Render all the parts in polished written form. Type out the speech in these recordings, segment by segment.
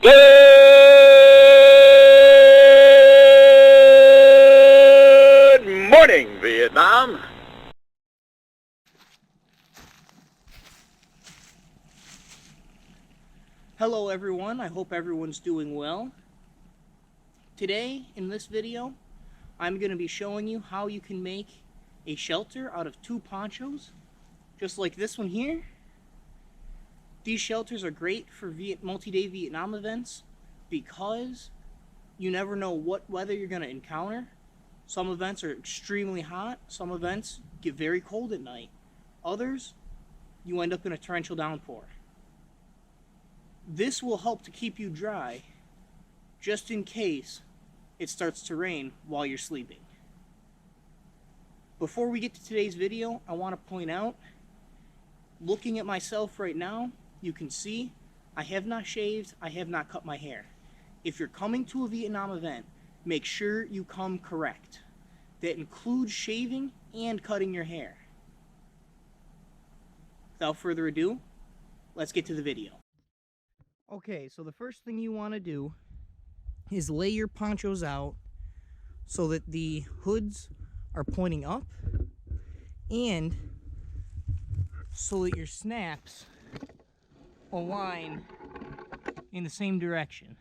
Good morning, Vietnam. Hello everyone, I hope everyone's doing well. Today, in this video, I'm going to be showing you how you can make a shelter out of 2 ponchos, just like this one here. These shelters are great for multi-day Vietnam events because you never know what weather you're going to encounter. Some events are extremely hot, some events get very cold at night. Others, you end up in a torrential downpour. This will help to keep you dry just in case it starts to rain while you're sleeping. Before we get to today's video, I want to point out, looking at myself right now, you can see I have not shaved, I have not cut my hair. If you're coming to a Vietnam event, make sure you come correct. That includes shaving and cutting your hair. Without further ado, let's get to the video. Okay, so the first thing you want to do is lay your ponchos out so that the hoods are pointing up and so that your snaps align in the same direction.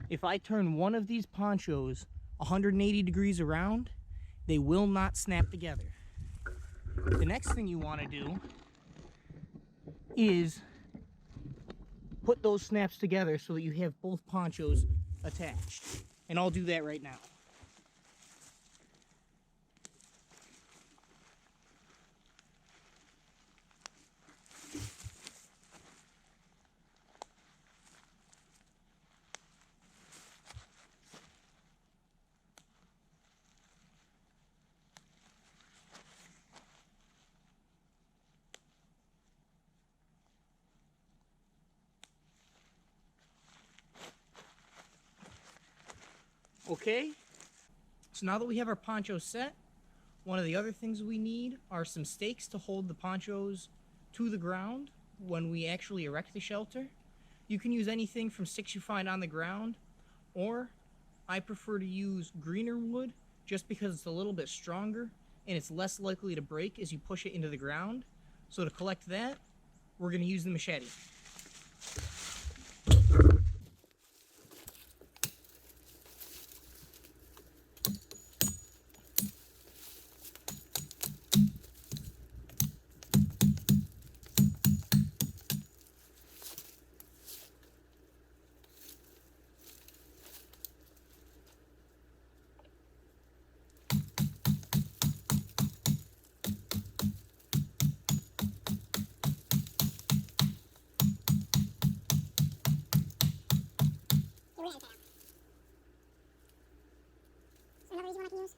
If I turn one of these ponchos 180 degrees around, they will not snap together. The next thing you want to do is put those snaps together so that you have both ponchos attached. And I'll do that right now. Okay, so now that we have our ponchos set, one of the other things we need are some stakes to hold the ponchos to the ground when we actually erect the shelter. You can use anything from sticks you find on the ground, or I prefer to use greener wood just because it's a little bit stronger and it's less likely to break as you push it into the ground. So to collect that, we're going to use the machete. Another easy one I can use.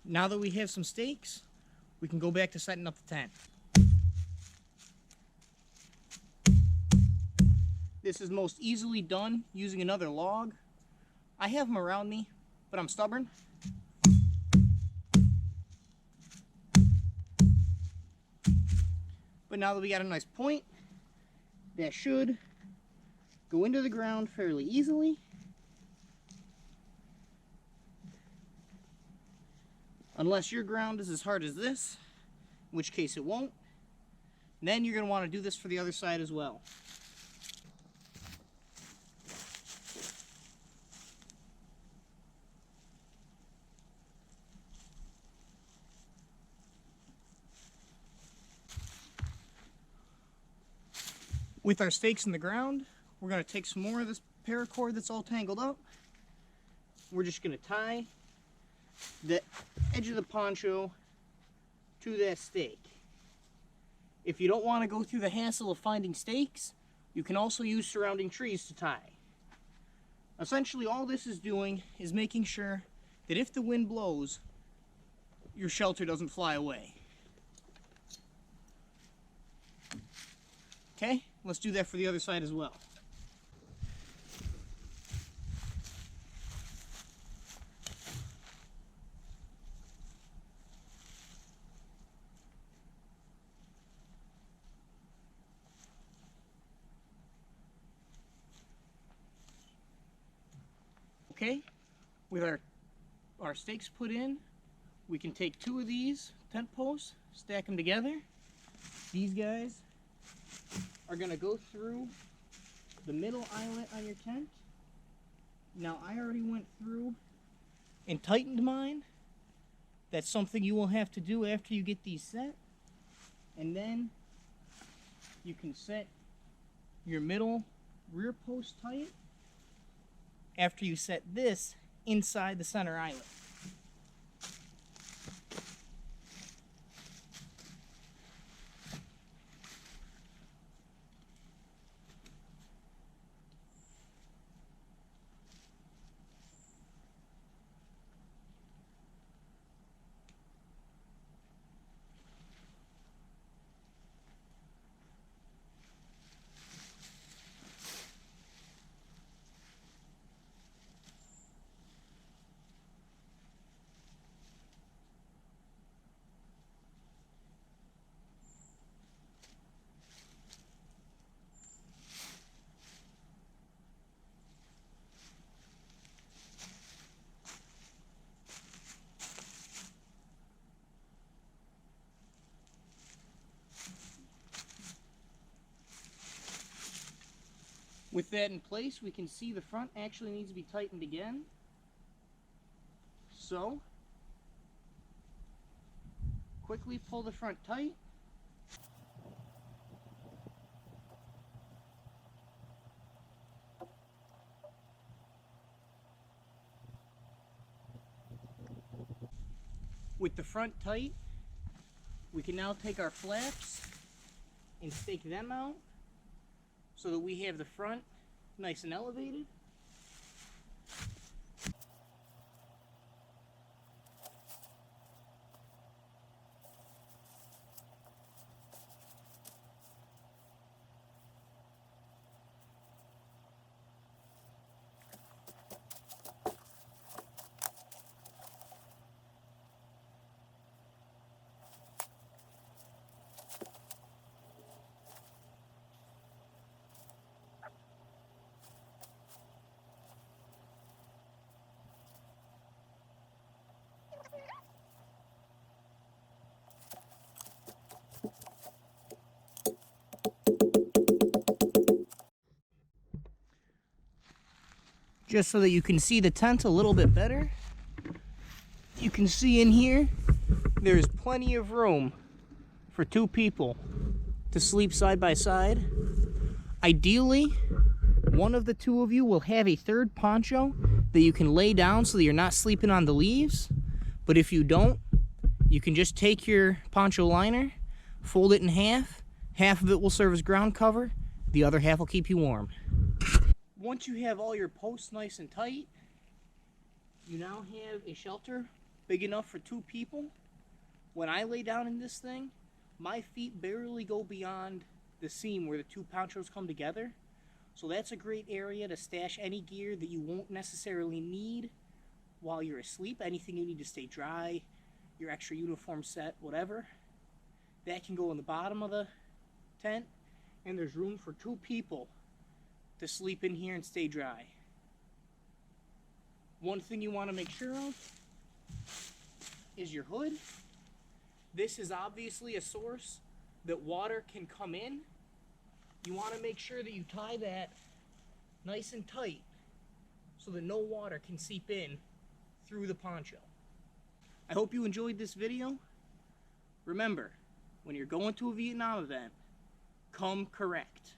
Now that we have some stakes, we can go back to setting up the tent. This is most easily done using another log. I have them around me, but I'm stubborn. But now that we got a nice point, that should go into the ground fairly easily. Unless your ground is as hard as this, in which case it won't. And then you're going to want to do this for the other side as well. With our stakes in the ground, we're going to take some more of this para-chord that's all tangled up. We're just going to tie the edge of the poncho to that stake. If you don't want to go through the hassle of finding stakes, you can also use surrounding trees to tie. Essentially, all this is doing is making sure that if the wind blows, your shelter doesn't fly away. Okay, let's do that for the other side as well. Okay, with our stakes put in, we can take 2 of these tent posts, stack them together. These guys are going to go through the middle eyelet on your tent. Now, I already went through and tightened mine. That's something you will have to do after you get these set. And then you can set your middle rear post tight after you set this inside the center eyelet. With that in place, we can see the front actually needs to be tightened again. So, quickly pull the front tight. With the front tight, we can now take our flaps and stake them out so that we have the front nice and elevated. Just so that you can see the tent a little bit better, you can see in here there's plenty of room for 2 people to sleep side by side. Ideally, one of the 2 of you will have a 3rd poncho that you can lay down so that you're not sleeping on the leaves. But if you don't, you can just take your poncho liner, fold it in half. Half of it will serve as ground cover, the other half will keep you warm. Once you have all your posts nice and tight, you now have a shelter big enough for 2 people. When I lay down in this thing, my feet barely go beyond the seam where the 2 ponchos come together. So that's a great area to stash any gear that you won't necessarily need while you're asleep. Anything you need to stay dry, your extra uniform set, whatever. That can go in the bottom of the tent, and there's room for 2 people to sleep in here and stay dry. One thing you want to make sure of is your hood. This is obviously a source that water can come in. You want to make sure that you tie that nice and tight so that no water can seep in through the poncho. I hope you enjoyed this video. Remember, when you're going to a Vietnam event, come correct.